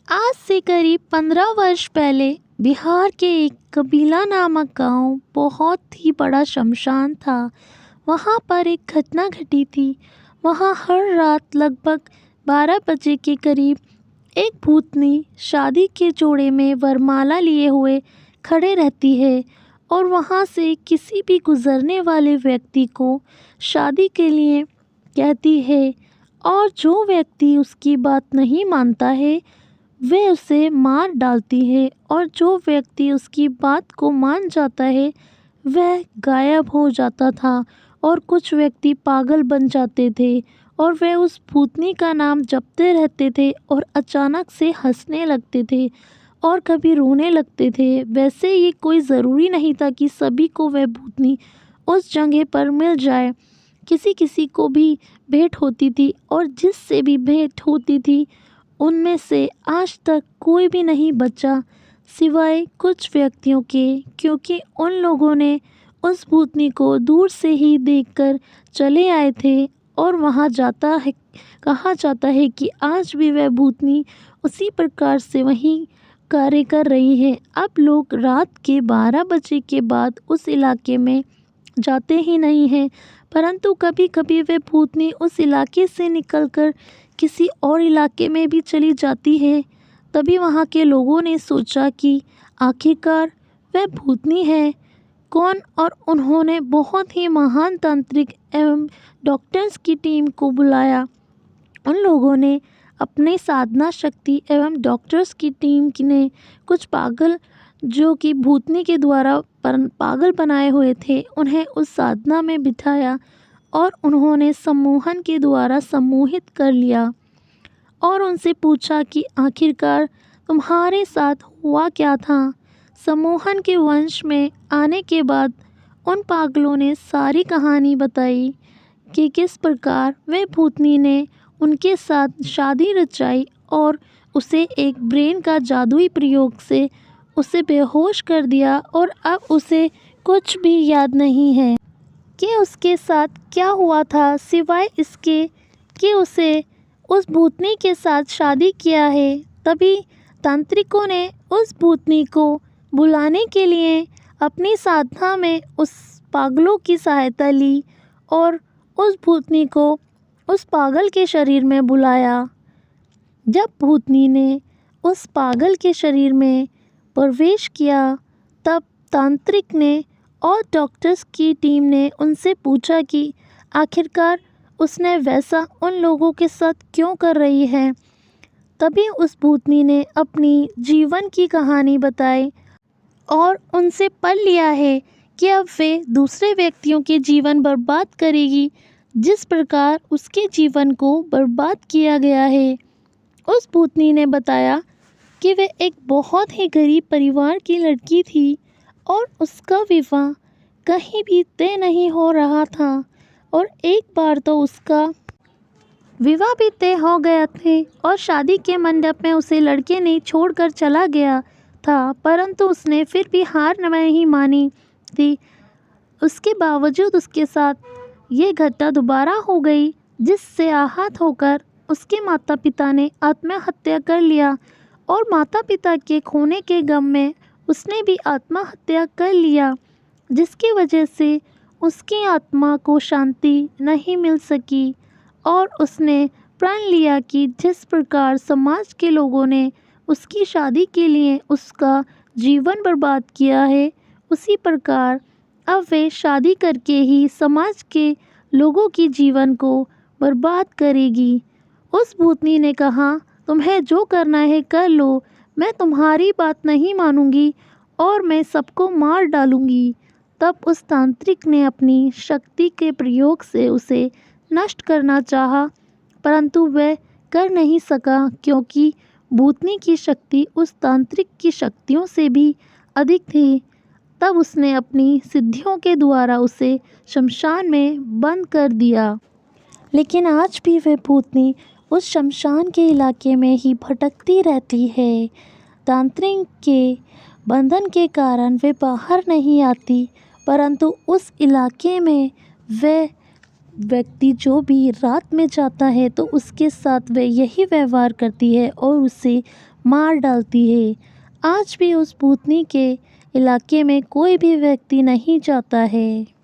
आज से करीब 15 वर्ष पहले बिहार के एक कबीला नामक गांव बहुत ही बड़ा शमशान था। वहां पर एक घटना घटी थी। वहां हर रात लगभग 12 बजे के करीब एक भूतनी शादी के जोड़े में वरमाला लिए हुए खड़े रहती है और वहां से किसी भी गुजरने वाले व्यक्ति को शादी के लिए कहती है, और जो व्यक्ति उसकी बात नहीं मानता है वह उसे मार डालती है, और जो व्यक्ति उसकी बात को मान जाता है वह गायब हो जाता था। और कुछ व्यक्ति पागल बन जाते थे और वह उस भूतनी का नाम जपते रहते थे और अचानक से हंसने लगते थे और कभी रोने लगते थे। वैसे ये कोई ज़रूरी नहीं था कि सभी को वह भूतनी उस जगह पर मिल जाए। किसी किसी को भी भेंट होती थी, और जिससे भी भेंट होती थी उनमें से आज तक कोई भी नहीं बचा सिवाय कुछ व्यक्तियों के, क्योंकि उन लोगों ने उस भूतनी को दूर से ही देखकर चले आए थे। और वहाँ कहा जाता है कि आज भी वह भूतनी उसी प्रकार से वहीं कार्य कर रही है। अब लोग रात के 12 बजे के बाद उस इलाके में जाते ही नहीं हैं, परंतु कभी कभी वह भूतनी उस इलाके से निकलकर किसी और इलाके में भी चली जाती है। तभी वहाँ के लोगों ने सोचा कि आखिरकार वह भूतनी है कौन, और उन्होंने बहुत ही महान तांत्रिक एवं डॉक्टर्स की टीम को बुलाया। उन लोगों ने अपने साधना शक्ति एवं डॉक्टर्स की टीम ने कुछ पागल जो कि भूतनी के द्वारा पागल बनाए हुए थे उन्हें उस साधना में बिठाया, और उन्होंने सम्मोहन के द्वारा सम्मोहित कर लिया और उनसे पूछा कि आखिरकार तुम्हारे साथ हुआ क्या था। सम्मोहन के वंश में आने के बाद उन पागलों ने सारी कहानी बताई कि किस प्रकार वह भूतनी ने उनके साथ शादी रचाई और उसे एक ब्रेन का जादुई प्रयोग से उसे बेहोश कर दिया, और अब उसे कुछ भी याद नहीं है कि उसके साथ क्या हुआ था, सिवाय इसके कि उसे उस भूतनी के साथ शादी किया है। तभी तांत्रिकों ने उस भूतनी को बुलाने के लिए अपनी साधना में उस पागलों की सहायता ली और उस भूतनी को उस पागल के शरीर में बुलाया। जब भूतनी ने उस पागल के शरीर में प्रवेश किया तब तांत्रिक ने और डॉक्टर्स की टीम ने उनसे पूछा कि आखिरकार उसने वैसा उन लोगों के साथ क्यों कर रही है। तभी उस भूतनी ने अपनी जीवन की कहानी बताई और उनसे पढ़ लिया है कि अब वे दूसरे व्यक्तियों के जीवन बर्बाद करेगी जिस प्रकार उसके जीवन को बर्बाद किया गया है। उस भूतनी ने बताया कि वह एक बहुत ही गरीब परिवार की लड़की थी और उसका विवाह कहीं भी तय नहीं हो रहा था, और एक बार तो उसका विवाह भी तय हो गया थे और शादी के मंडप में उसे लड़के ने छोड़कर चला गया था, परंतु उसने फिर भी हार नहीं मानी थी। उसके बावजूद उसके साथ ये घटना दोबारा हो गई, जिससे आहत होकर उसके माता पिता ने आत्महत्या कर लिया, और माता पिता के खोने के गम में उसने भी आत्महत्या कर लिया, जिसकी वजह से उसकी आत्मा को शांति नहीं मिल सकी। और उसने प्रण लिया कि जिस प्रकार समाज के लोगों ने उसकी शादी के लिए उसका जीवन बर्बाद किया है, उसी प्रकार अब वे शादी करके ही समाज के लोगों की जीवन को बर्बाद करेगी। उस भूतनी ने कहा, तुम्हें जो करना है कर लो, मैं तुम्हारी बात नहीं मानूंगी और मैं सबको मार डालूंगी। तब उस तांत्रिक ने अपनी शक्ति के प्रयोग से उसे नष्ट करना चाहा, परंतु वह कर नहीं सका, क्योंकि भूतनी की शक्ति उस तांत्रिक की शक्तियों से भी अधिक थी। तब उसने अपनी सिद्धियों के द्वारा उसे शमशान में बंद कर दिया। लेकिन आज भी वह भूतनी उस शमशान के इलाके में ही भटकती रहती है। तांत्रिक के बंधन के कारण वे बाहर नहीं आती, परंतु उस इलाके में वह व्यक्ति जो भी रात में जाता है तो उसके साथ वह यही व्यवहार करती है और उसे मार डालती है। आज भी उस भूतनी के इलाके में कोई भी व्यक्ति नहीं जाता है।